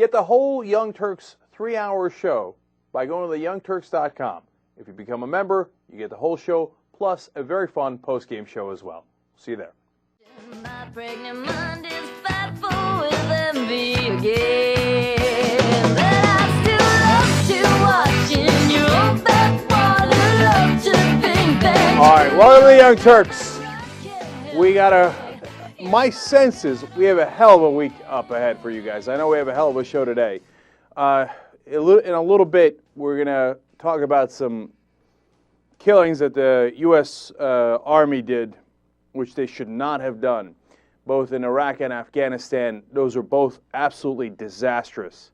Get the whole Young Turks 3-hour show by going to theyoungturks.com. If you become a member, you get the whole show, plus a very fun post-game show as well. See you there. My pregnant mind is fatful with envy again. But I still love to watch in your own backwater, love to think that. All right, welcome to the Young Turks. We got my sense is we have a hell of a week up ahead for you guys. I know we have a hell of a show today. In a little bit, we're going to talk about some killings that the U.S. Army did, which they should not have done, both in Iraq and Afghanistan. Those are both absolutely disastrous.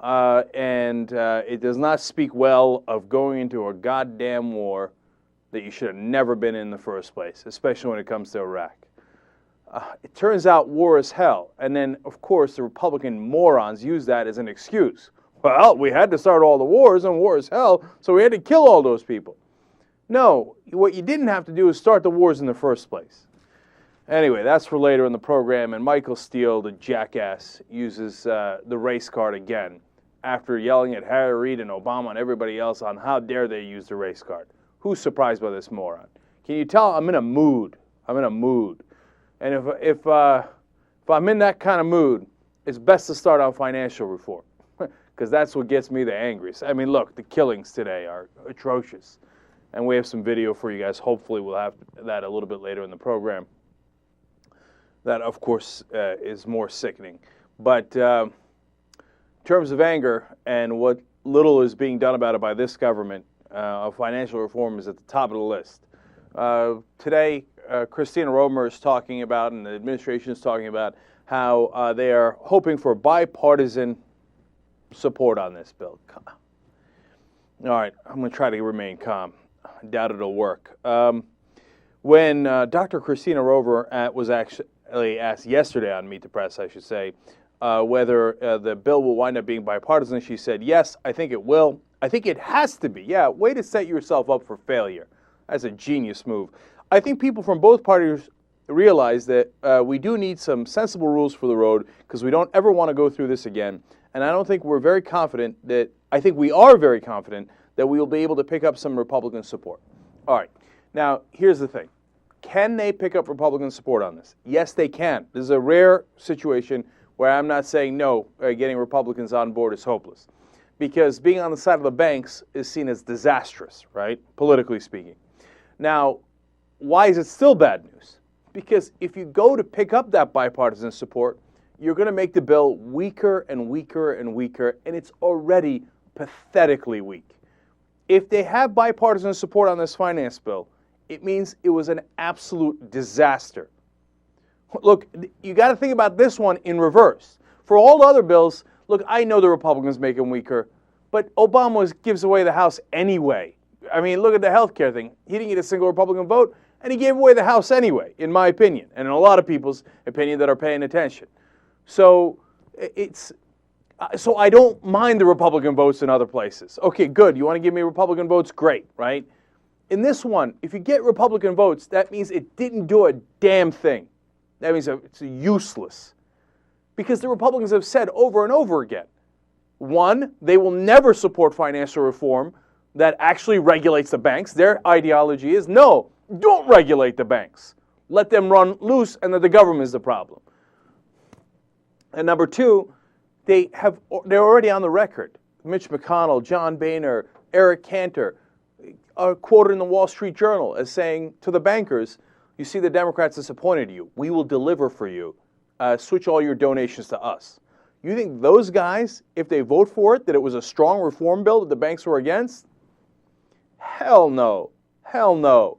And it does not speak well of going into a goddamn war that you should have never been in the first place, especially when it comes to Iraq. It turns out war is hell. And then, of course, the Republican morons use that as an excuse. Well, we had to start all the wars, and war is hell, so we had to kill all those people. No, what you didn't have to do is start the wars in the first place. Anyway, that's for later in the program, and Michael Steele, the jackass, uses the race card again after yelling at Harry Reid and Obama and everybody else on how dare they use the race card. Who's surprised by this moron? Can you tell I'm in a mood? I'm in a mood. And if I'm in that kind of mood, it's best to start on financial reform because that's what gets me the angriest. I mean, look, the killings today are atrocious. And we have some video for you guys. Hopefully we'll have that a little bit later in the program. That, of course, is more sickening. But in terms of anger and what little is being done about it by this government, financial reform is at the top of the list. Today, Christina Romer is talking about, and the administration is talking about, how they are hoping for bipartisan support on this bill. All right, I'm going to try to remain calm. I doubt it'll work. When Dr. Christina Romer was actually asked yesterday on Meet the Press, I should say, whether the bill will wind up being bipartisan, she said, yes, I think it will. I think it has to be. Yeah, way to set yourself up for failure. That's a genius move. I think people from both parties realize that we do need some sensible rules for the road because we don't ever want to go through this again. And I don't think we're very confident that, I think we are very confident that we will be able to pick up some Republican support. All right. Now, here's the thing. Can they pick up Republican support on this? Yes, they can. This is a rare situation where I'm not saying no, getting Republicans on board is hopeless. Because being on the side of the banks is seen as disastrous, right? Politically speaking. Now, why is it still bad news? Because if you go to pick up that bipartisan support, you're going to make the bill weaker and weaker and weaker, and it's already pathetically weak. If they have bipartisan support on this finance bill, it means it was an absolute disaster. Look, you got to think about this one in reverse. For all the other bills, look, I know the Republicans make them weaker, but Obama gives away the House anyway. I mean, look at the health care thing. He didn't get a single Republican vote, and he gave away the House anyway, in my opinion, and in a lot of people's opinion that are paying attention. So I don't mind the Republican votes in other places. Okay, good. You want to give me Republican votes? Great, right? In this one, if you get Republican votes, that means it didn't do a damn thing. That means it's useless. Because the Republicans have said over and over again, one, they will never support financial reform that actually regulates the banks. Their ideology is, no, don't regulate the banks. Let them run loose and that the government is the problem. And number two, they're already on the record. Mitch McConnell, John Boehner, Eric Cantor are quoted in the Wall Street Journal as saying to the bankers, you see the Democrats disappointed you. We will deliver for you. Switch all your donations to us. You think those guys, if they vote for it, that it was a strong reform bill that the banks were against? Hell no. Hell no.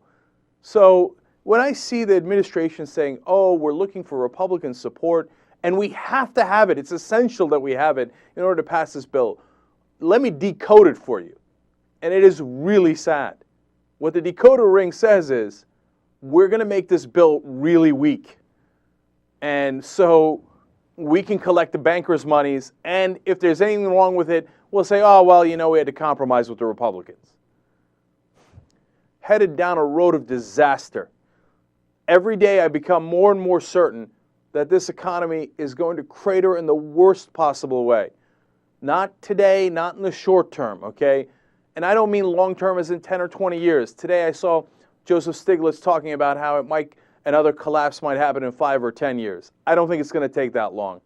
So when I see the administration saying, oh, we're looking for Republican support, and we have to have it, it's essential that we have it in order to pass this bill, let me decode it for you. And it is really sad. What the decoder ring says is, we're going to make this bill really weak. And so we can collect the bankers' monies, and if there's anything wrong with it, we'll say, oh, well, you know, we had to compromise with the Republicans. Headed down a road of disaster. Every day I become more and more certain that this economy is going to crater in the worst possible way. Not today, not in the short term, okay? And I don't mean long term as in 10 or 20 years. Today I saw Joseph Stiglitz talking about how another collapse might happen in 5 or 10 years. I don't think it's going to take that long.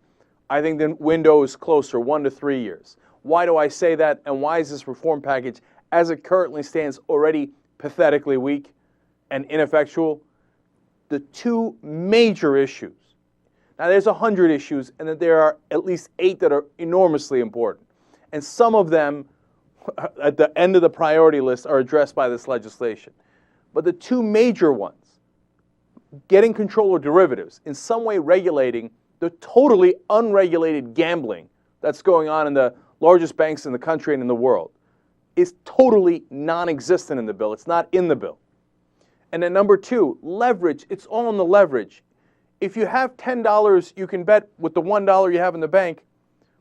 I think the window is closer, 1 to 3 years. Why do I say that, and why is this reform package, as it currently stands, already pathetically weak and ineffectual? The two major issues. Now, there's 100 issues, and that there are at least 8 that are enormously important. And some of them, at the end of the priority list, are addressed by this legislation. But the two major ones, getting control of derivatives, in some way regulating the totally unregulated gambling that's going on in the largest banks in the country and in the world, is totally non-existent in the bill. It's not in the bill. And then number 2, leverage. It's all in the leverage. If you have $10 you can bet with the $1 you have in the bank,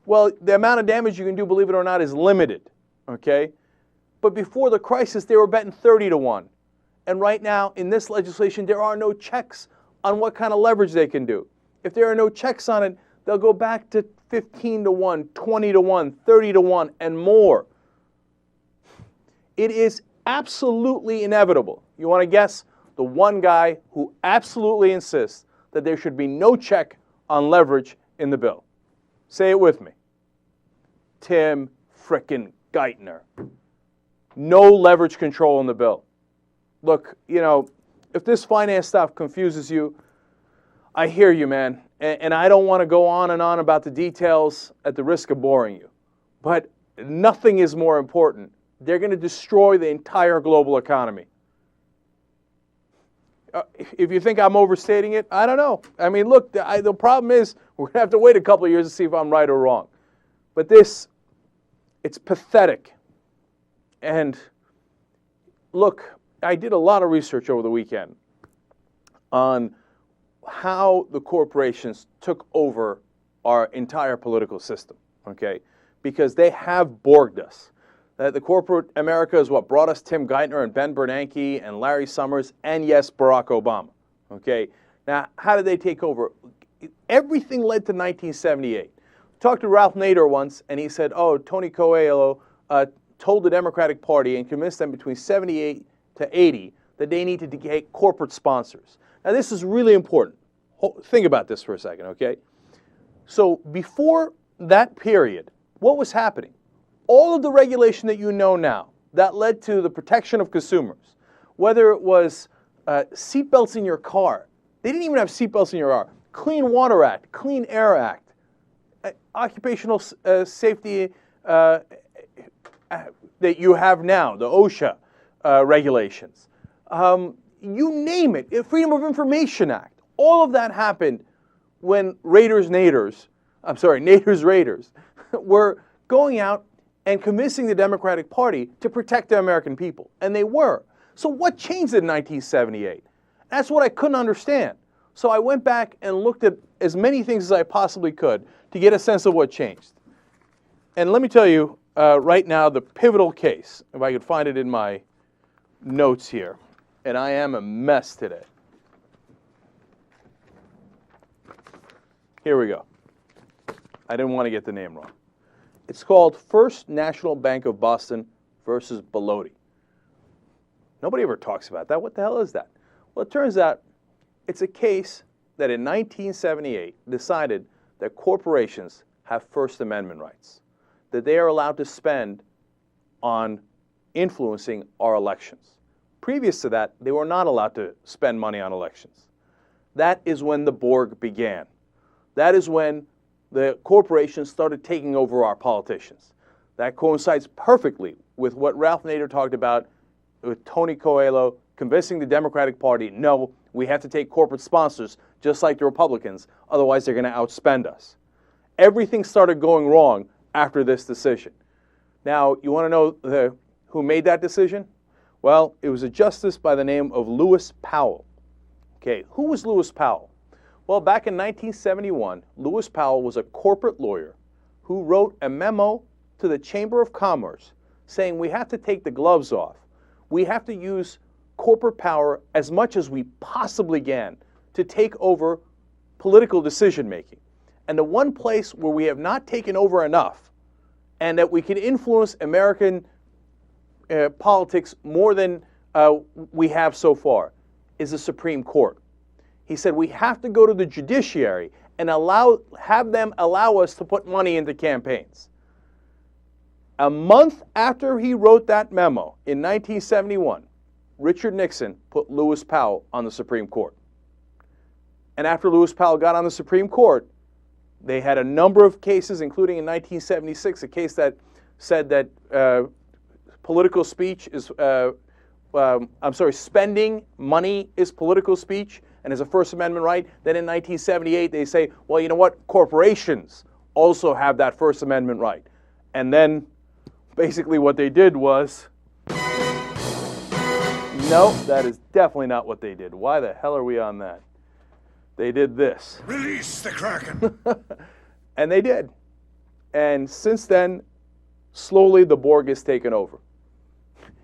well, the amount of damage you can do, believe it or not, is limited, okay? But before the crisis, they were betting 30 to 1. And right now, in this legislation, there are no checks on what kind of leverage they can do. If there are no checks on it, they'll go back to 15 to 1, 20 to 1, 30 to 1, and more. It is absolutely inevitable. You want to guess? The one guy who absolutely insists that there should be no check on leverage in the bill. Say it with me. Tim frickin' Geithner. No leverage control in the bill. Look, you know, if this finance stuff confuses you, I hear you, man. And I don't want to go on and on about the details at the risk of boring you. But nothing is more important. They're going to destroy the entire global economy. If you think I'm overstating it, I don't know. I mean, look, the problem is we're going to have to wait a couple of years to see if I'm right or wrong. But it's pathetic. And look, I did a lot of research over the weekend on how the corporations took over our entire political system, okay? Because they have Borged us. The corporate America is what brought us Tim Geithner and Ben Bernanke and Larry Summers and, yes, Barack Obama. Okay? Now, how did they take over? Everything led to 1978. Talked to Ralph Nader once, and he said, Tony Coelho told the Democratic Party and convinced them between 78 to 80 that they needed to get corporate sponsors. Now, this is really important. Think about this for a second, okay? So before that period, what was happening? All of the regulation that you know now that led to the protection of consumers, whether it was seatbelts in your car, they didn't even have seatbelts in your car, Clean Water Act, Clean Air Act, occupational safety that you have now, the OSHA regulations, you name it, Freedom of Information Act, all of that happened when Naders Raiders were going out and convincing the Democratic Party to protect the American people. And they were. So what changed in 1978? That's what I couldn't understand. So I went back and looked at as many things as I possibly could to get a sense of what changed. And let me tell you right now the pivotal case, if I could find it in my notes here. And I am a mess today. Here we go. I didn't want to get the name wrong. It's called First National Bank of Boston versus Bellotti. Nobody ever talks about that. What the hell is that? Well, it turns out it's a case that in 1978 decided that corporations have First Amendment rights, that they are allowed to spend on influencing our elections. Previous to that, they were not allowed to spend money on elections. That is when the Borg began. That is when the corporations started taking over our politicians. That coincides perfectly with what Ralph Nader talked about with Tony Coelho convincing the Democratic Party, no, we have to take corporate sponsors just like the Republicans, otherwise they're going to outspend us. Everything started going wrong after this decision. Now, you want to know who made that decision? Well, it was a justice by the name of Lewis Powell. Okay, who was Lewis Powell? Well, back in 1971, Lewis Powell was a corporate lawyer who wrote a memo to the Chamber of Commerce saying we have to take the gloves off. We have to use corporate power as much as we possibly can to take over political decision making. And the one place where we have not taken over enough and that we can influence American politics more than we have so far is the Supreme Court. He said we have to go to the judiciary and have them allow us to put money into campaigns. A month after he wrote that memo in 1971, Richard Nixon put Lewis Powell on the Supreme Court. And after Lewis Powell got on the Supreme Court, they had a number of cases, including in 1976, a case that said that political speech is, spending money is political speech and is a First Amendment right. Then in 1978, they say, well, you know what? Corporations also have that First Amendment right. And then basically what they did was, no, that is definitely not what they did. Why the hell are we on that? They did this. Release the Kraken! And they did. And since then, slowly the Borg has taken over.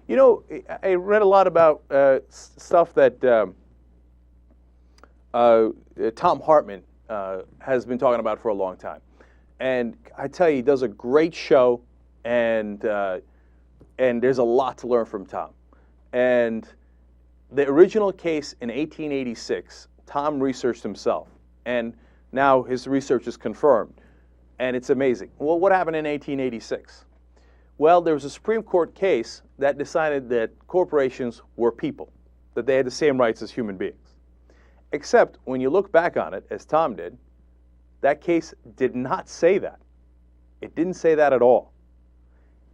You know, I read a lot about stuff that Tom Hartman has been talking about for a long time. And I tell you, he does a great show, and there's a lot to learn from Tom. And the original case in 1886, Tom researched himself, and now his research is confirmed, and it's amazing. Well, what happened in 1886? Well, there was a Supreme Court case that decided that corporations were people, that they had the same rights as human beings. Except when you look back on it, as Tom did, that case did not say that. It didn't say that at all.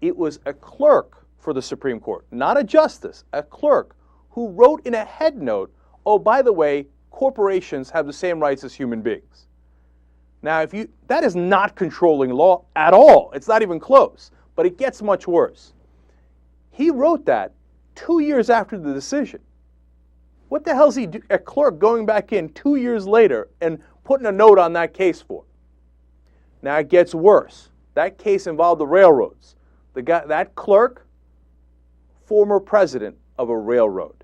It was a clerk for the Supreme Court, not a justice, a clerk, who wrote in a head note, oh, by the way, corporations have the same rights as human beings. Now, that is not controlling law at all. It's not even close, but it gets much worse. He wrote that 2 years after the decision. What the hell is a clerk going back in 2 years later and putting a note on that case for? Now it gets worse. That case involved the railroads. That clerk, former president of a railroad.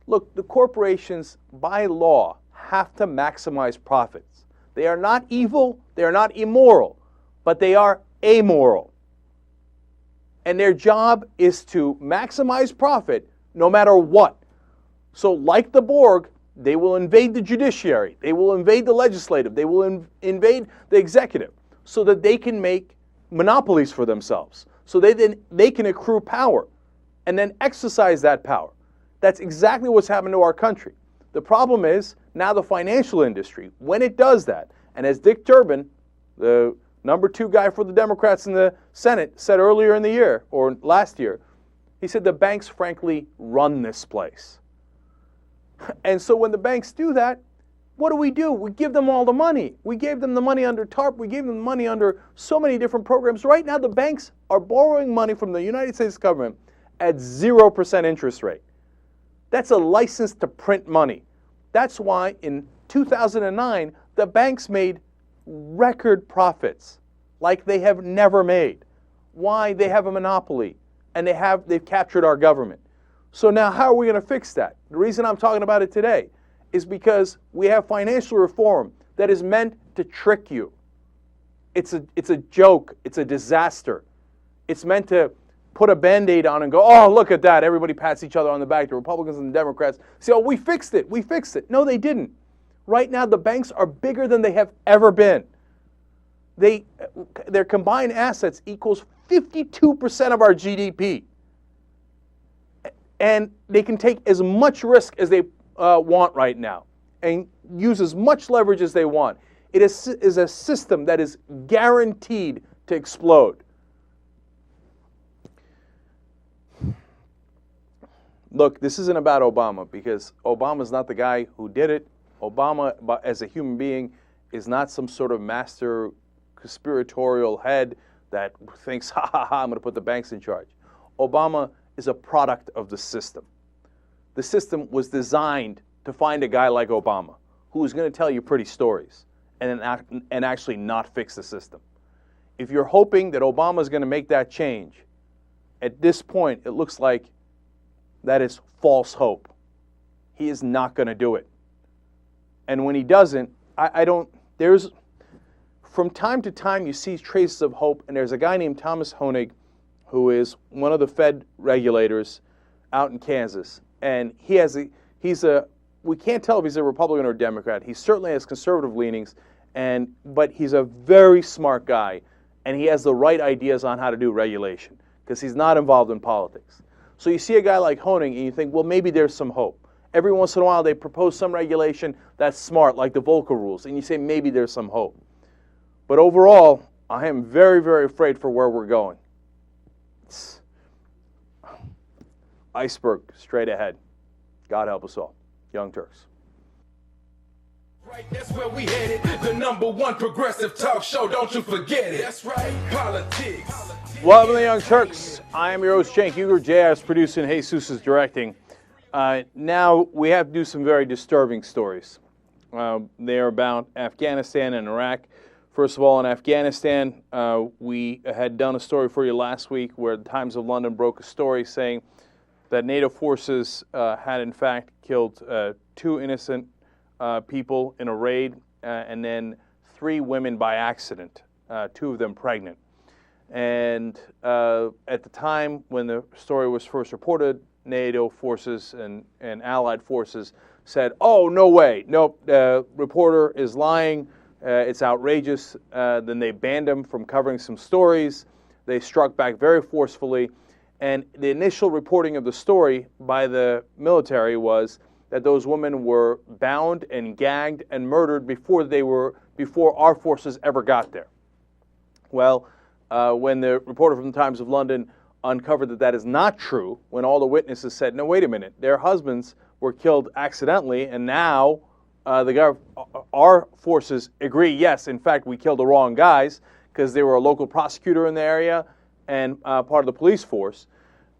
Look, the corporations, by law, have to maximize profits. They are not evil, they are not immoral, but they are amoral. And their job is to maximize profit no matter what. So like the Borg, they will invade the judiciary, they will invade the legislative, they will invade the executive so that they can make monopolies for themselves, so they can accrue power and then exercise that power. That's exactly what's happened to our country. The problem is now the financial industry, when it does that, and as Dick Durbin, the number 2 guy for the Democrats in the Senate, said earlier in the year, or last year, he said the banks frankly run this place. And so when the banks do that, what do? We give them all the money. We gave them the money under TARP. We gave them the money under so many different programs. Right now, the banks are borrowing money from the United States government at 0% interest rate. That's a license to print money. That's why in 2009, the banks made record profits like they have never made. Why? They have a monopoly, and they've captured our government. So now how are we going to fix that? The reason I'm talking about it today is because we have financial reform that is meant to trick you. It's a joke. It's a disaster. It's meant to put a Band-Aid on and go, oh, look at that. Everybody pats each other on the back, the Republicans and the Democrats. Say, oh, we fixed it. We fixed it. No, they didn't. Right now, the banks are bigger than they have ever been. Their combined assets equals 52% of our GDP. And they can take as much risk as they want right now and use as much leverage as they want. It is a system that is guaranteed to explode. Look, this isn't about Obama, because Obama's not the guy who did it. Obama, as a human being, is not some sort of master conspiratorial head that thinks, ha ha ha, I'm going to put the banks in charge. Obama is a product of the system. The system was designed to find a guy like Obama who is going to tell you pretty stories and actually not fix the system. If you're hoping that Obama is going to make that change, at this point, it looks like that is false hope. He is not going to do it. And when he doesn't, I don't, there's, from time to time you see traces of hope, and there's a guy named Thomas Honig who is one of the Fed regulators out in Kansas. And we can't tell if he's a Republican or a Democrat. He certainly has conservative leanings, but he's a very smart guy, and he has the right ideas on how to do regulation because he's not involved in politics. So you see a guy like Honig, and you think, well, maybe there's some hope. Every once in a while, they propose some regulation that's smart, like the Volcker rules, and you say maybe there's some hope. But overall, I am very, very afraid for where we're going. It's iceberg straight ahead. God help us all. Young Turks. Right, that's where we headed. The #1 progressive talk show, don't you forget it. That's right, politics. Welcome to the Young Turks. I am your host, Cenk Uygur. JR is producing, Jesus is directing. Now we have to do some very disturbing stories. They are about Afghanistan and Iraq. First of all, in Afghanistan, we had done a story for you last week where the Times of London broke a story saying that NATO forces had in fact killed 2 innocent people in a raid, and then 3 women by accident, 2 of them pregnant. And at the time when the story was first reported, NATO forces and allied forces said, oh, no way, nope, the reporter is lying, it's outrageous. Then they banned him from covering some stories. They struck back very forcefully. And the initial reporting of the story by the military was that those women were bound and gagged and murdered before our forces ever got there. Well, when the reporter from the Times of London uncovered that that is not true, when all the witnesses said, no, wait a minute, their husbands were killed accidentally, and now our forces agree, yes, in fact, we killed the wrong guys because they were a local prosecutor in the area and part of the police force.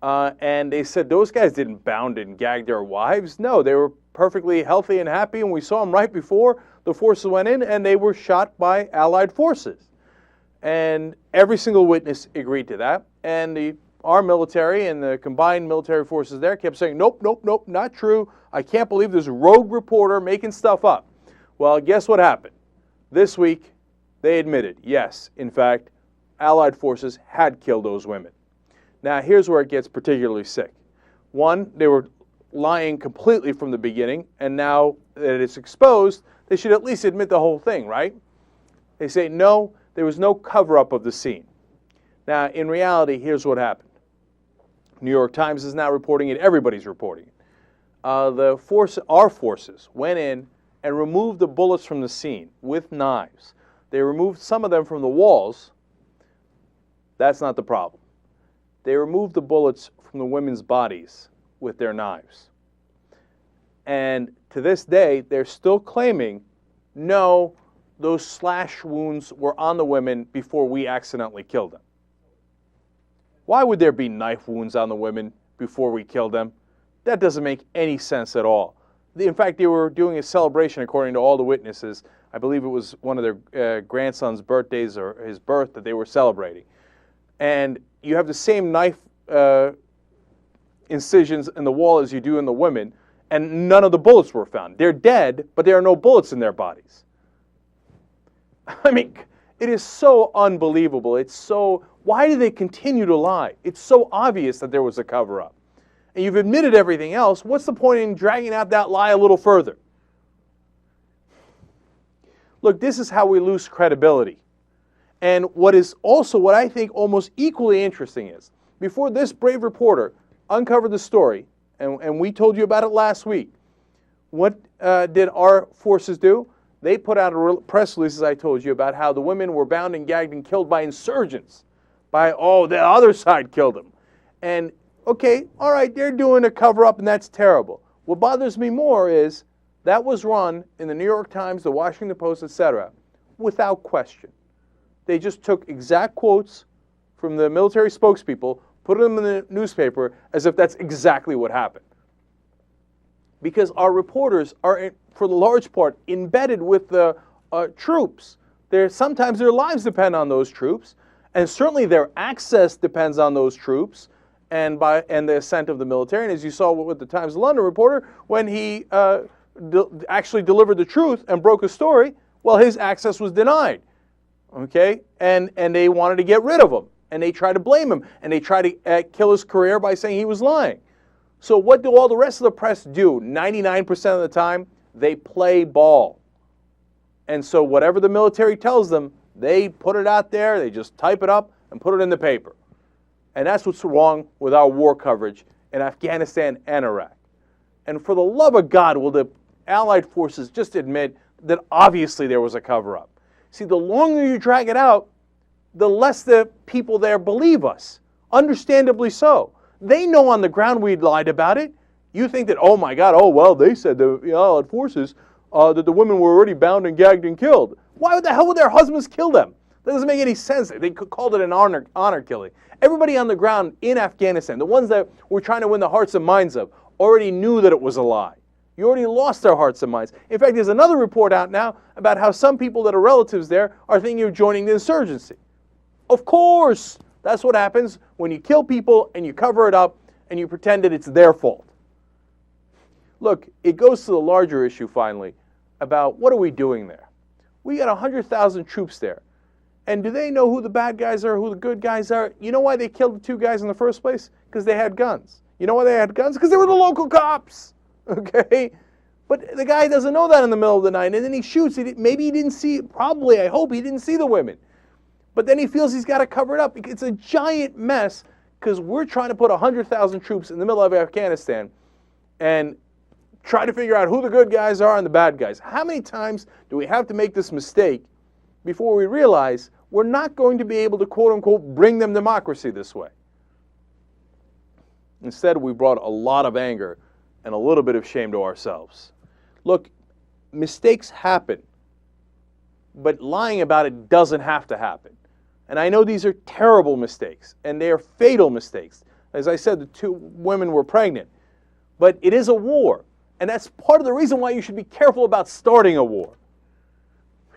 And they said those guys didn't bound and gag their wives. No, they were perfectly healthy and happy, and we saw them right before the forces went in, and they were shot by allied forces. And every single witness agreed to that. And our military and the combined military forces there kept saying, nope, nope, nope, not true. I can't believe this rogue reporter making stuff up. Well, guess what happened? This week, they admitted, yes, in fact, allied forces had killed those women. Now, here's where it gets particularly sick. One, they were lying completely from the beginning, and now that it's exposed, they should at least admit the whole thing, right? They say, no, there was no cover-up of the scene. Now, in reality, here's what happened. New York Times is now reporting it. Everybody's reporting it. Our forces went in and removed the bullets from the scene with knives. They removed some of them from the walls. That's not the problem. They removed the bullets from the women's bodies with their knives. And to this day, they're still claiming, no, those slash wounds were on the women before we accidentally killed them. Why would there be knife wounds on the women before we killed them? That doesn't make any sense at all. In fact, they were doing a celebration, according to all the witnesses. I believe it was one of their grandson's birthdays or his birth that they were celebrating. And you have the same knife incisions in the wall as you do in the women, and none of the bullets were found. They're dead, but there are no bullets in their bodies. I mean, it is so unbelievable. It's so, why do they continue to lie? It's so obvious that there was a cover-up. And you've admitted everything else. What's the point in dragging out that lie a little further? Look, this is how we lose credibility. And what I think almost equally interesting is, before this brave reporter uncovered the story, and we told you about it last week, what did our forces do? They put out a press release, as I told you, about how the women were bound and gagged and killed by insurgents. The other side killed them. And, okay, all right, they're doing a cover-up, and that's terrible. What bothers me more is that was run in the New York Times, the Washington Post, etc., without question. They just took exact quotes from the military spokespeople, put them in the newspaper as if that's exactly what happened. Because our reporters are, for the large part, embedded with the troops. Sometimes their lives depend on those troops, and certainly their access depends on those troops and the assent of the military. And as you saw with the Times of London reporter, when he actually delivered the truth and broke a story, well, his access was denied. Okay? And they wanted to get rid of him. And they tried to blame him. And they tried to kill his career by saying he was lying. So what do all the rest of the press do? 99% of the time, they play ball. And so whatever the military tells them, they put it out there, they just type it up and put it in the paper. And that's what's wrong with our war coverage in Afghanistan and Iraq. And for the love of God, will the Allied forces just admit that obviously there was a cover-up? See, the longer you drag it out, the less the people there believe us. Understandably so. They know on the ground we lied about it. You think that, oh my God, oh well, they said the Allied forces that the women were already bound and gagged and killed. Why the hell would their husbands kill them? That doesn't make any sense. They called it an honor killing. Everybody on the ground in Afghanistan, the ones that we're trying to win the hearts and minds of, already knew that it was a lie. You already lost their hearts and minds. In fact, there's another report out now about how some people that are relatives there are thinking of joining the insurgency. Of course, that's what happens when you kill people and you cover it up and you pretend that it's their fault. Look, it goes to the larger issue finally about what are we doing there? We got 100,000 troops there. And do they know who the bad guys are, who the good guys are? You know why they killed the two guys in the first place? Because they had guns. You know why they had guns? Because they were the local cops. Okay? But the guy doesn't know that in the middle of the night, and then he shoots. Maybe he didn't see, probably, I hope he didn't see the women. But then he feels he's got to cover it up. It's a giant mess because we're trying to put 100,000 troops in the middle of Afghanistan and try to figure out who the good guys are and the bad guys. How many times do we have to make this mistake before we realize we're not going to be able to, quote-unquote, bring them democracy this way? Instead, we brought a lot of anger and a little bit of shame to ourselves. Look, mistakes happen, but lying about it doesn't have to happen. And I know these are terrible mistakes, and they are fatal mistakes. As I said, the two women were pregnant. But it is a war, and that's part of the reason why you should be careful about starting a war.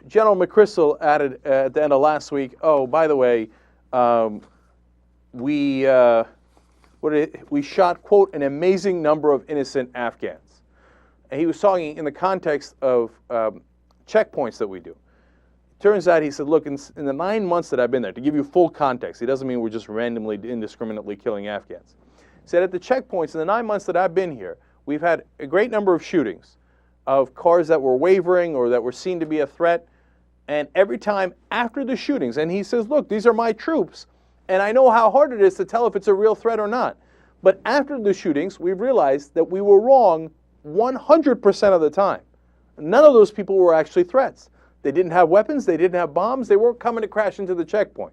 General McChrystal added at the end of last week, oh, by the way, we shot, quote, an amazing number of innocent Afghans. And he was talking in the context of checkpoints that we do. Turns out, he said, look, in the 9 months that I've been there, to give you full context, he doesn't mean we're just randomly, indiscriminately killing Afghans. He said at the checkpoints, in the 9 months that I've been here, we've had a great number of shootings of cars that were wavering or that were seen to be a threat. And every time after the shootings, and he says, look, these are my troops, and I know how hard it is to tell if it's a real threat or not. But after the shootings, we've realized that we were wrong 100% of the time. None of those people were actually threats. They didn't have weapons, they didn't have bombs, they weren't coming to crash into the checkpoint.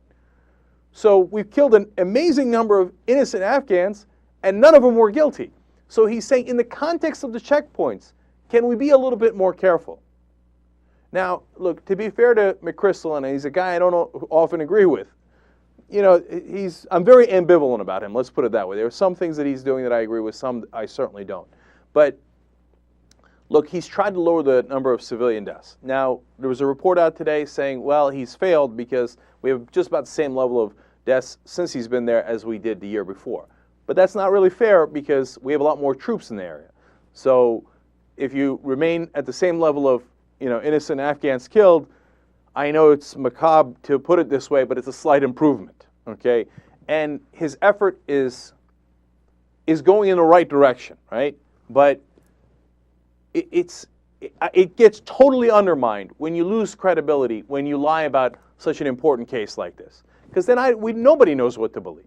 So we've killed an amazing number of innocent Afghans, and none of them were guilty. So he's saying, in the context of the checkpoints, can we be a little bit more careful? Now, look, to be fair to McChrystal, and he's a guy I don't often agree with, you know, I'm very ambivalent about him, let's put it that way. There are some things that he's doing that I agree with, some I certainly don't. But look, he's tried to lower the number of civilian deaths. Now, there was a report out today saying, well, he's failed because we have just about the same level of deaths since he's been there as we did the year before. But that's not really fair because we have a lot more troops in the area. So if you remain at the same level of, you know, innocent Afghans killed, I know it's macabre to put it this way, but it's a slight improvement, okay? And his effort is going in the right direction, right? But it gets totally undermined when you lose credibility, when you lie about such an important case like this. Because then nobody knows what to believe.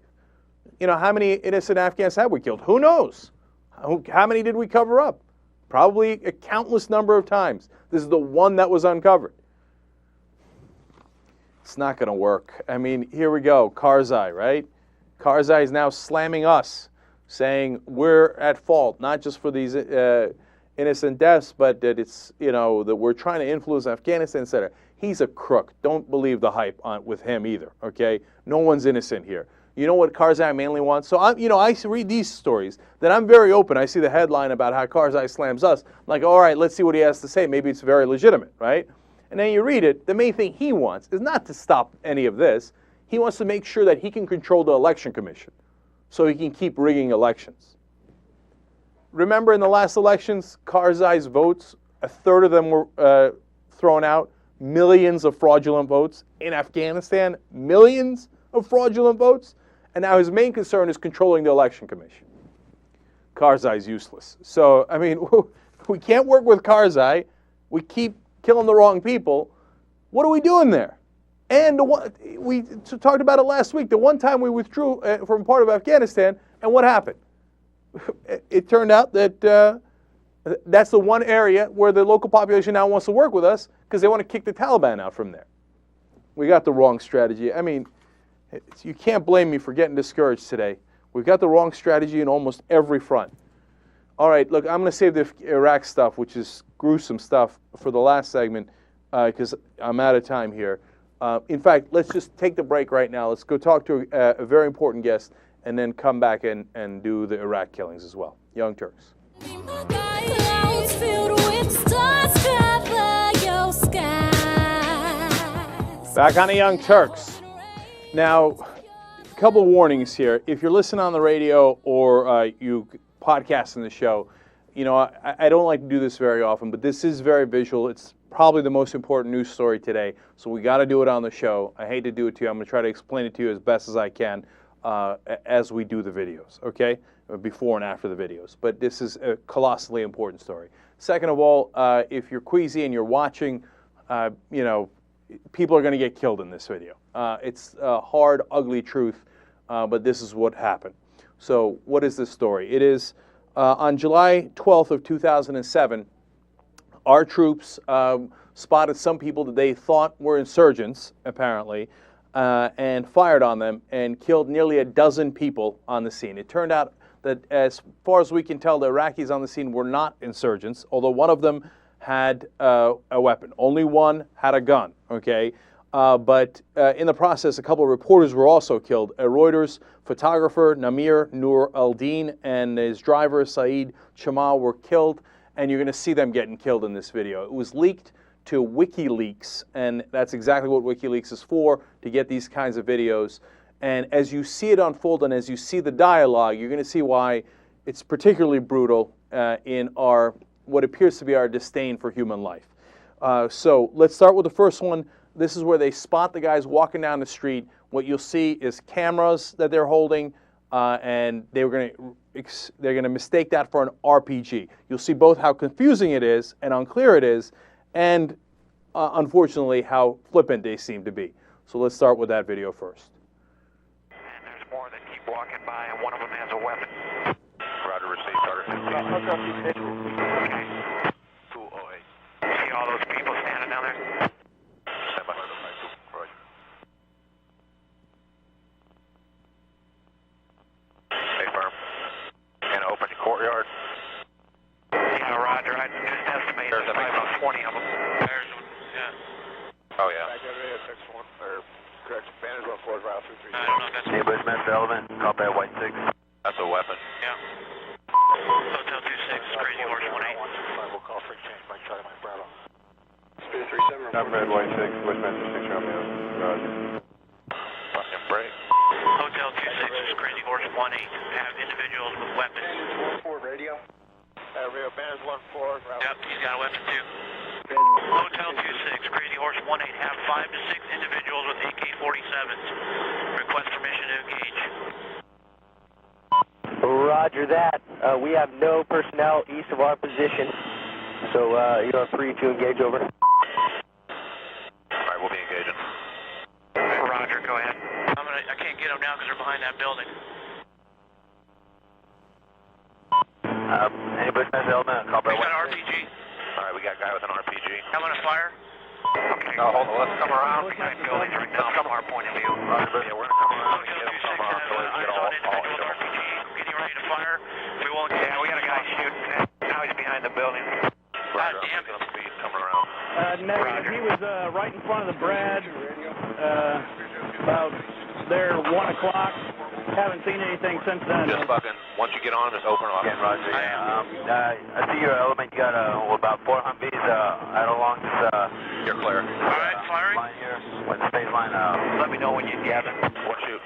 You know, how many innocent Afghans have we killed? Who knows? How many did we cover up? Probably a countless number of times. This is the one that was uncovered. It's not going to work. I mean, here we go, Karzai, right? Karzai is now slamming us, saying we're at fault, not just for these innocent deaths, but that it's, you know, that we're trying to influence Afghanistan, etc. He's a crook. Don't believe the hype with him either, okay? No one's innocent here. You know what Karzai mainly wants? So, I read these stories, then I'm very open. I see the headline about how Karzai slams us. I'm like, all right, let's see what he has to say. Maybe it's very legitimate, right? And then you read it. The main thing he wants is not to stop any of this. He wants to make sure that he can control the election commission so he can keep rigging elections. remember in the last elections, Karzai's votes, a third of them were thrown out. Millions of fraudulent votes. In Afghanistan, millions of fraudulent votes. And now his main concern is controlling the election commission. Karzai's useless. So, I mean, we can't work with Karzai. We keep killing the wrong people. What are we doing there? And we talked about it last week. The one time we withdrew from part of Afghanistan, and what happened? It turned out that that's the one area where the local population now wants to work with us because they want to kick the Taliban out from there. We got the wrong strategy. I mean, you can't blame me for getting discouraged today. We've got the wrong strategy in almost every front. All right, look, I'm going to save the Iraq stuff, which is gruesome stuff, for the last segment because I'm out of time here. In fact, let's just take the break right now. Let's go talk to a very important guest and then come back and do the Iraq killings as well. Young Turks. Back on the Young Turks. Now, a couple of warnings here. If you're listening on the radio or you podcast in the show, you know, I don't like to do this very often, but this is very visual. It's probably the most important news story today, so we got to do it on the show. I hate to do it to you. I'm going to try to explain it to you as best as I can as we do the videos, okay? Before and after the videos. But this is a colossally important story. Second of all, if you're queasy and you're watching, you know, people are going to get killed in this video. It's a hard, ugly truth, but this is what happened. So what is this story? It is on July 12th of 2007, our troops spotted some people that they thought were insurgents, apparently, and fired on them and killed nearly a dozen people on the scene. It turned out that as far as we can tell, the Iraqis on the scene were not insurgents, although one of them had a weapon. Only one had a gun, okay? But in the process, a couple of reporters were also killed. A Reuters photographer, Namir Nur al-Din, and his driver, Saeed Chamal, were killed, and you're going to see them getting killed in this video. It was leaked to WikiLeaks, and that's exactly what WikiLeaks is for, to get these kinds of videos. And as you see it unfold and as you see the dialogue, you're going to see why it's particularly brutal in our what appears to be our disdain for human life. So let's start with the first one. This is where they spot the guys walking down the street. What you'll see is cameras that they're holding, and they're going to mistake that for an RPG. You'll see both how confusing it is and unclear it is, and unfortunately how flippant they seem to be. So let's start with that video first. And there's more that keep walking by, and one of them has a weapon. Roger, receive, Carter. Okay. 208. See all those people standing down there? Stand by. Roger. Stay firm. And open the courtyard. Yeah, Roger. I just estimated there's about 20 of them. There's one, yeah. Oh, yeah. Correct. Bandage 1 4 route 2 3. I don't know if that's... Neighborhood Smith Element, copy at White 6. That's a weapon. Yeah. Hotel 26, Crazy Horse 18. We'll call for exchange by Charlie Mike Bravo. Speed 37. Number Red White 6, Westminster 6 Romeo. Roger. Fucking break. Hotel 26 is Crazy Horse 18. Have individuals with weapons. 4 radio. Radio Bandage 1 4. Yep, he's got a weapon too. Hotel 26, Crazy Horse 18, have 5 to 6 individuals with AK-47s. Request permission to engage. Roger that. We have no personnel east of our position, so you are free to engage over. All right, we'll be engaging. Roger, go ahead. I can't get them now because they're behind that building. Anybody has an element? Call by an RPG. All right, we got a guy with an RPG. I'm gonna fire. Okay. No, hold on. Let's come around behind buildings right now from our point of view. Roger, yeah, we're gonna come around and get them from our so we can get all RPG. Getting ready to fire. We won't. Yeah, we got a guy shooting. Now he's behind the building. God damn it. Speed coming around. Negative. He was right in front of the Brad. About there 1 o'clock. Haven't seen anything since then. Just fucking, once you get on, just open them up. Yeah, Roger. I see your element. You got about 4 Humvees out along this. You're clear. All right, firing. Line here. When the space line. Let me know when you get it. We'll shoot.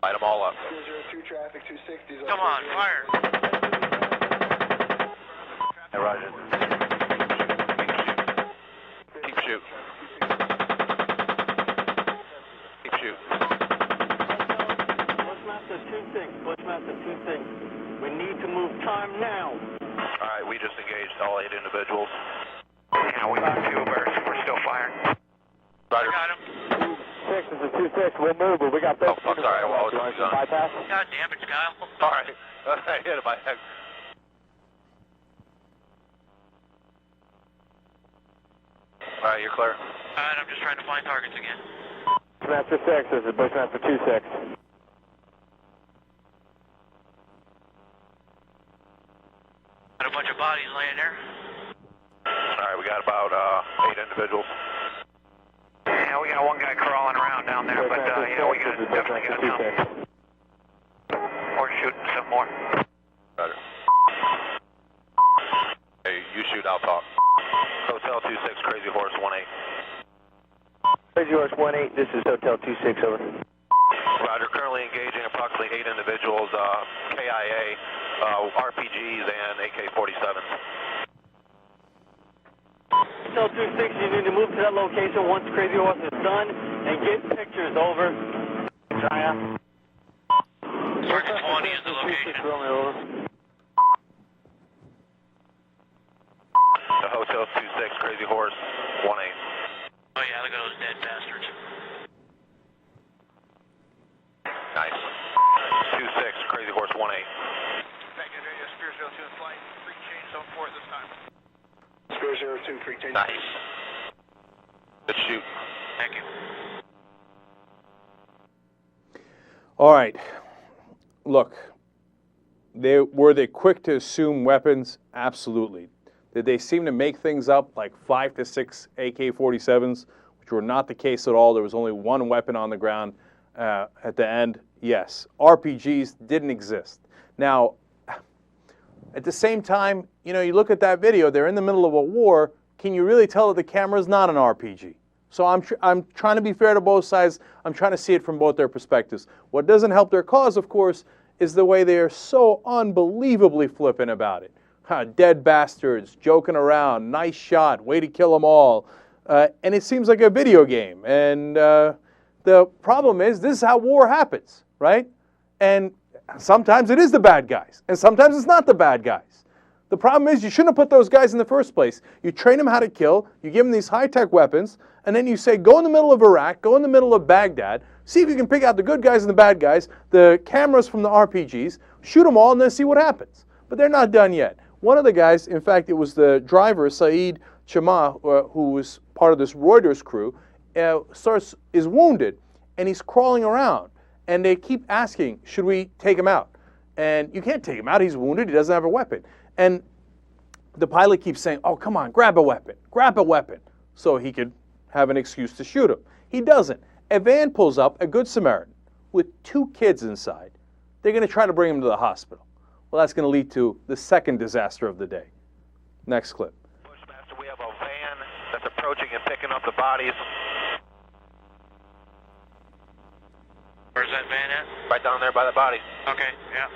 Light them all up. 202 traffic, 260. Come on, fire. Roger. Keep shoot. Keep shoot. Bushmaster 2-6, Bushmaster 2-6. We need to move time now. All right, we just engaged all 8 individuals. Yeah, we got 2 birds. We're still firing. Roger. Got him. 6 is a 2-6. We'll move, but we got 13. Oh, fuck, sorry. Well, it's done. Bypass. God damn it, Kyle. All right. I hit him by head. All right, you're clear. All right, I'm just trying to find targets again. Bushmaster 6, this is Bushmaster 2-6. Got a bunch of bodies laying there. All right, we got about 8 individuals. Yeah, we got one guy crawling around down there, but yeah, we definitely got some. We're shooting some more. Roger. Hey, you shoot, I'll talk. Hotel 26, Crazy Horse 18. Crazy Horse 18, this is Hotel 26, over. Roger, currently engaging approximately 8 individuals, KIA, RPGs, and AK-47s. Hotel 26, you need to move to that location once Crazy Horse is done and get pictures, over. China. Target 20 is the location. The Hotel 26, Crazy Horse 18. Oh yeah, look at those dead bastards. Nice. 26, Crazy Horse 18. Thank you, Spear 02 in flight. Free change zone 4 at this time. Spear 02, free change. Nice. Good shoot. Thank you. All right. Look, were they quick to assume weapons? Absolutely. Did they seem to make things up like 5 to 6 AK-47s, which were not the case at all? There was only one weapon on the ground at the end. Yes. RPGs didn't exist. Now, at the same time, you know, you look at that video, they're in the middle of a war. Can you really tell that the camera is not an RPG? So I'm trying to be fair to both sides. I'm trying to see it from both their perspectives. What doesn't help their cause, of course, is the way they are so unbelievably flippant about it. Dead bastards, joking around, nice shot, way to kill them all. And it seems like a video game. And the problem is, this is how war happens, right? And sometimes it is the bad guys, and sometimes it's not the bad guys. The problem is you shouldn't have put those guys in the first place. You train them how to kill, you give them these high-tech weapons, and then you say, go in the middle of Iraq, go in the middle of Baghdad, see if you can pick out the good guys and the bad guys, the cameras from the RPGs, shoot them all, and then see what happens. But they're not done yet. One of the guys, in fact, it was the driver, Saeed Chama, who was part of this Reuters crew, is wounded, and he's crawling around. And they keep asking, should we take him out? And you can't take him out. He's wounded. He doesn't have a weapon. And the pilot keeps saying, oh, come on, grab a weapon. Grab a weapon. So he could have an excuse to shoot him. He doesn't. A van pulls up, a Good Samaritan, with 2 kids inside. They're going to try to bring him to the hospital. Well, that's going to lead to the second disaster of the day. Next clip. Bushmaster, we have a van that's approaching and picking up the bodies. Where's that van at? Right down there by the bodies. Okay, yeah.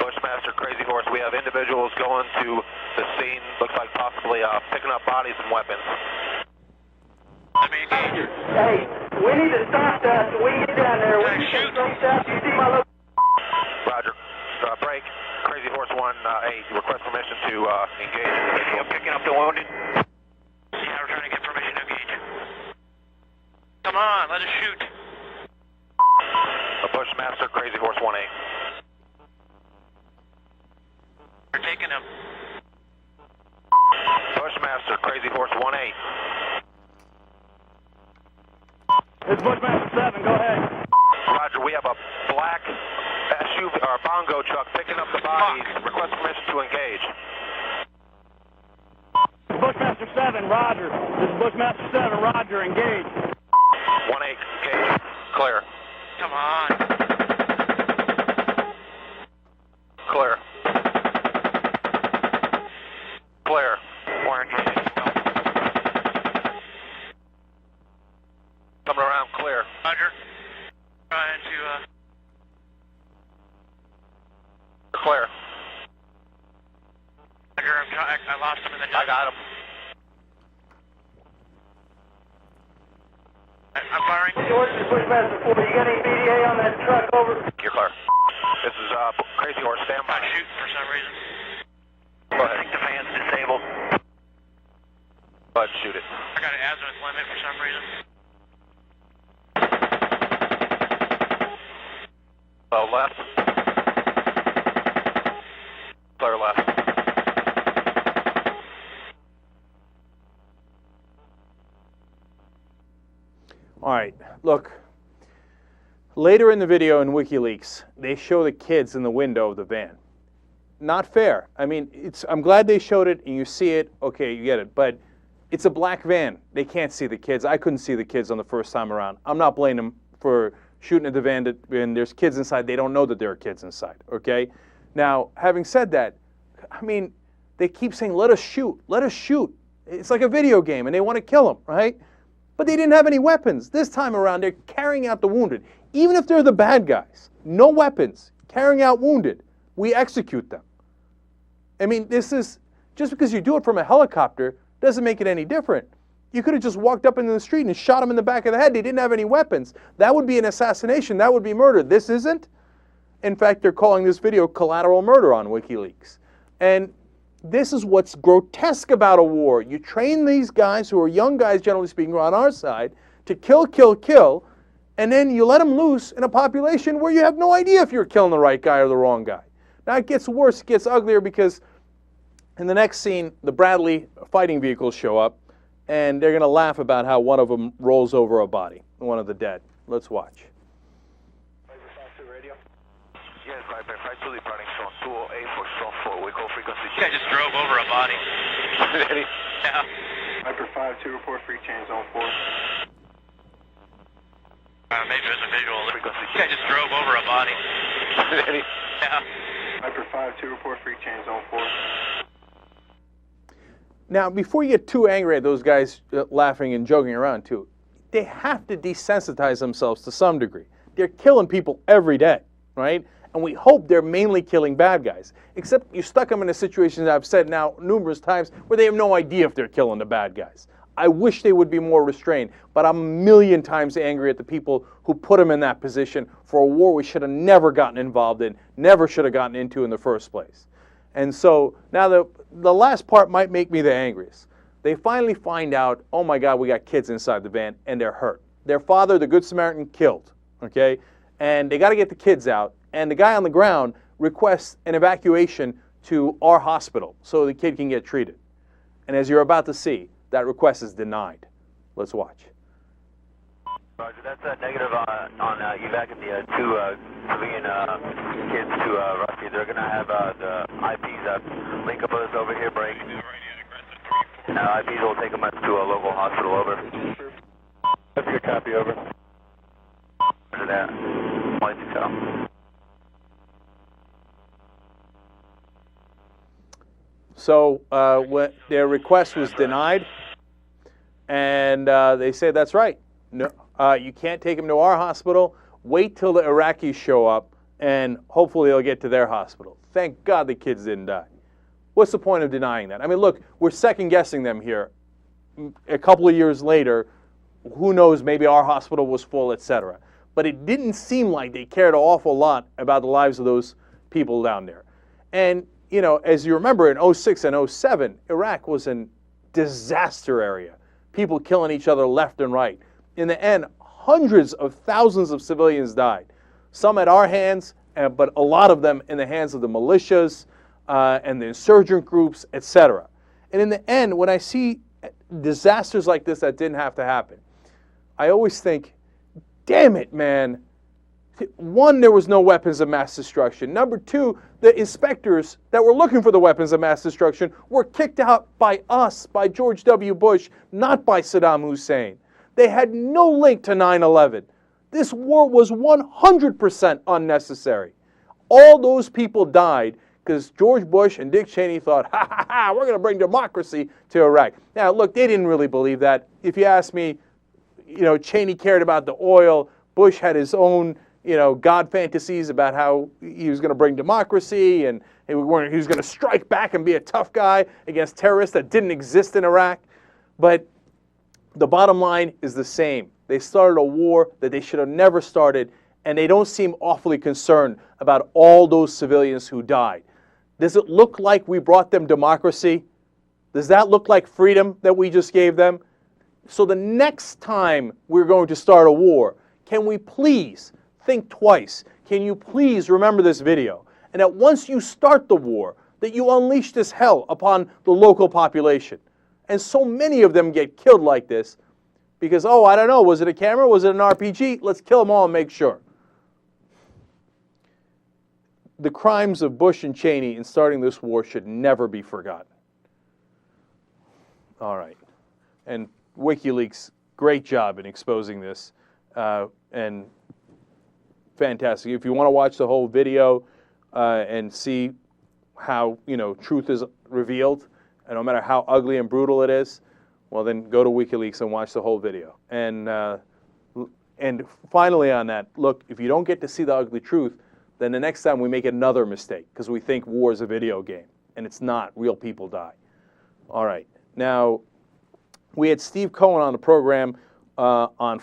Bushmaster, Crazy Horse, we have individuals going to the scene, looks like possibly picking up bodies and weapons. Let me engage. Hey, we need to stop that so we can get down there. We Hey, need shoot. to stop. You see my location? Roger. Break. Crazy Horse 18, request permission to engage. Picking up the wounded. Yeah, we're trying to get permission to engage. Come on, let us shoot. A Bushmaster, Crazy Horse 18. We're taking him. Bushmaster, Crazy Horse 18. It's Bushmaster 7, go ahead. Roger, we have a black SUV or bongo truck picking up the bodies. Request permission to engage. Bushmaster 7, Roger. This is Bushmaster 7, Roger, engage. 18, engage. Clear. Come on. Clear. Clear. We're engaged. Coming around, clear. Roger. Trying to, Clear. I Roger, I lost him in the dust. I got him. I'm firing. Horses, Bushmaster 4, you got any BDA on that truck, over? You're clear. This is Crazy Horse, stand by. Not shooting for some reason. Go ahead. I think the fan's disabled. Go ahead and shoot it. I got an azimuth limit for some reason. Left. Clear left. All right, look. Later in the video in WikiLeaks, they show the kids in the window of the van. Not fair. I mean, I'm glad they showed it and you see it. Okay, you get it. But it's a black van. They can't see the kids. I couldn't see the kids on the first time around. I'm not blaming them for shooting at the van and there's kids inside. They don't know that there are kids inside, okay? Now, having said that, I mean, they keep saying, let us shoot, let us shoot. It's like a video game and they want to kill them, right? But they didn't have any weapons. This time around, they're carrying out the wounded. Even if they're the bad guys, no weapons, carrying out wounded, we execute them. I mean, this is, just because you do it from a helicopter doesn't make it any different. You could have just walked up into the street and shot him in the back of the head. They didn't have any weapons. That would be an assassination. That would be murder. This isn't. In fact, they're calling this video collateral murder on WikiLeaks. And this is what's grotesque about a war. You train these guys, who are young guys, generally speaking, on our side, to kill, kill, kill, and then you let them loose in a population where you have no idea if you're killing the right guy or the wrong guy. Now it gets worse, it gets uglier, because in the next scene, the Bradley fighting vehicles show up, and they're going to laugh about how one of them rolls over a body, one of the dead. Let's watch. Yes, Viper 5 to departing zone 208 for zone 4. We call frequency. Yeah, I just drove over a body. Ready? Yeah. Viper 5 to report free change zone 4. Maybe it was a visual. Frequency. Yeah, I just drove over a body. Ready? Yeah. Viper 5 to report free change zone 4. Now, before you get too angry at those guys laughing and joking around too, they have to desensitize themselves to some degree. They're killing people every day, right? And we hope they're mainly killing bad guys. Except you stuck them in a situation that I've said now numerous times where they have no idea if they're killing the bad guys. I wish they would be more restrained, but I'm a million times angry at the people who put them in that position for a war we should have never gotten involved in, never should have gotten into in the first place. And so now the last part might make me the angriest. They finally find out, oh my God, we got kids inside the van and they're hurt. Their father, the Good Samaritan, killed, okay? And they got to get the kids out. And the guy on the ground requests an evacuation to our hospital so the kid can get treated. And as you're about to see, that request is denied. Let's watch. Roger, that's a negative on evac the two civilian kids to Rusty. They're going to have the IPs link up with us over here, break. IPs will take them up to a local hospital, over. That's your copy, over. Roger that. 160. So when their request was denied, and they say that's right. No, you can't take them to our hospital. Wait till the Iraqis show up, and hopefully they'll get to their hospital. Thank God the kids didn't die. What's the point of denying that? I mean, look, we're second-guessing them here. A couple of years later, who knows, maybe our hospital was full, etc. But it didn't seem like they cared an awful lot about the lives of those people down there. And, you know, as you remember, in 06 and 07, Iraq was a disaster area. People killing each other left and right. In the end, hundreds of thousands of civilians died. Some at our hands, but a lot of them in the hands of the militias and the insurgent groups, etc. And in the end, when I see disasters like this that didn't have to happen, I always think, damn it, man. One, there was no weapons of mass destruction. Number two, the inspectors that were looking for the weapons of mass destruction were kicked out by us, by George W. Bush, not by Saddam Hussein. They had no link to 9/11. This war was 100% unnecessary. All those people died because George Bush and Dick Cheney thought, ha ha ha, we're going to bring democracy to Iraq. Now, look, they didn't really believe that. If you ask me, you know, Cheney cared about the oil. Bush had his own, God fantasies about how he was going to bring democracy and he was going to strike back and be a tough guy against terrorists that didn't exist in Iraq. But the bottom line is the same. They started a war that they should have never started, and they don't seem awfully concerned about all those civilians who died. Does it look like we brought them democracy? Does that look like freedom that we just gave them? So the next time we're going to start a war, can we please think twice? Can you please remember this video? And that once you start the war, that you unleash this hell upon the local population. And so many of them get killed like this because, oh, I don't know, was it a camera? Was it an RPG? Let's kill them all and make sure. The crimes of Bush and Cheney in starting this war should never be forgotten. All right. And WikiLeaks, great job in exposing this. And fantastic. If you want to watch the whole video and see how, truth is revealed, and no matter how ugly and brutal it is, well, then go to WikiLeaks and watch the whole video. And finally on that, look, if you don't get to see the ugly truth, then the next time we make another mistake because we think war is a video game, and it's not. Real people die. All right. Now, we had Steve Cohen on the program on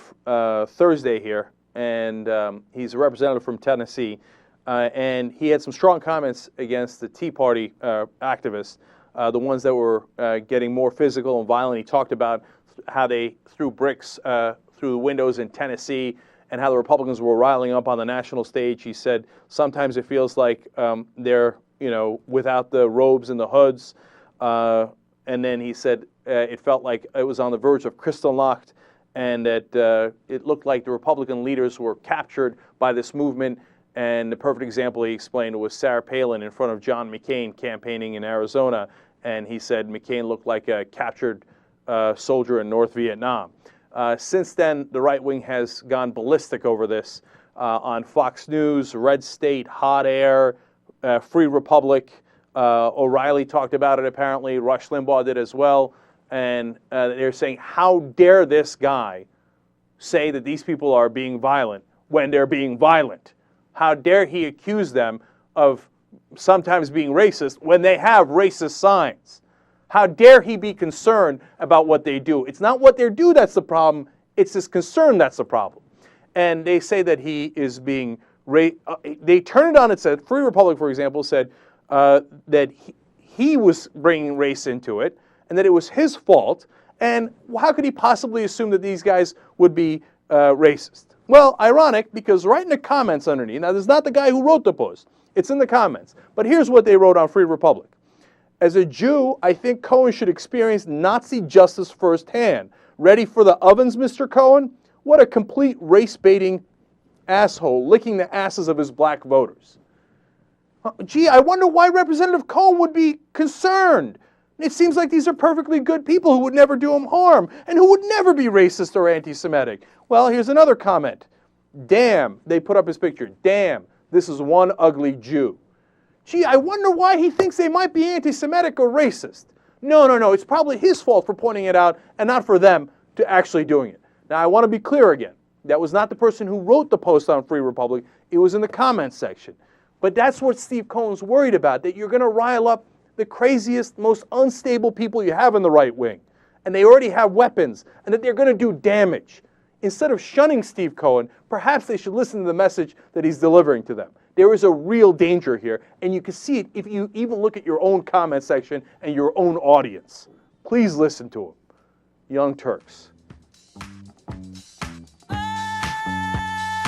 Thursday here, and he's a representative from Tennessee, and he had some strong comments against the Tea Party activists, the ones that were getting more physical and violent. He talked about how they threw bricks through the windows in Tennessee and how the Republicans were riling up on the national stage. He said sometimes it feels like they're, without the robes and the hoods. And then he said it felt like it was on the verge of Kristallnacht, and that it looked like the Republican leaders were captured by this movement. And the perfect example he explained was Sarah Palin in front of John McCain campaigning in Arizona. And he said McCain looked like a captured soldier in North Vietnam. Since then, the right wing has gone ballistic over this on Fox News, Red State, Hot Air, Free Republic. O'Reilly talked about it apparently. Rush Limbaugh did as well. And they're saying, how dare this guy say that these people are being violent when they're being violent? How dare he accuse them of sometimes being racist when they have racist signs? How dare he be concerned about what they do? It's not what they do that's the problem. It's his concern that's the problem. And they say that he is being they turn it on and said, Free Republic, for example, said that he was bringing race into it and that it was his fault. And how could he possibly assume that these guys would be racist? Well, ironic, because right in the comments underneath, now this is not the guy who wrote the post, it's in the comments, but here's what they wrote on Free Republic. As a Jew, I think Cohen should experience Nazi justice firsthand. Ready for the ovens, Mr. Cohen? What a complete race-baiting asshole, licking the asses of his black voters. Gee, I wonder why Representative Cohen would be concerned. It seems like these are perfectly good people who would never do him harm and who would never be racist or anti-Semitic. Well, here's another comment. Damn, they put up his picture. Damn, this is one ugly Jew. Gee, I wonder why he thinks they might be anti-Semitic or racist. No, it's probably his fault for pointing it out and not for them to actually doing it. Now, I want to be clear again. That was not the person who wrote the post on Free Republic. It was in the comments section. But that's what Steve Cohen's worried about, that you're going to rile up the craziest, most unstable people you have in the right wing. And they already have weapons, and that they're going to do damage. Instead of shunning Steve Cohen, perhaps they should listen to the message that he's delivering to them. There is a real danger here, and you can see it if you even look at your own comment section and your own audience. Please listen to him. Young Turks.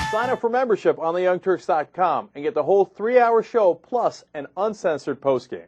Sign up for membership on theyoungturks.com and get the whole 3-hour show plus an uncensored postgame.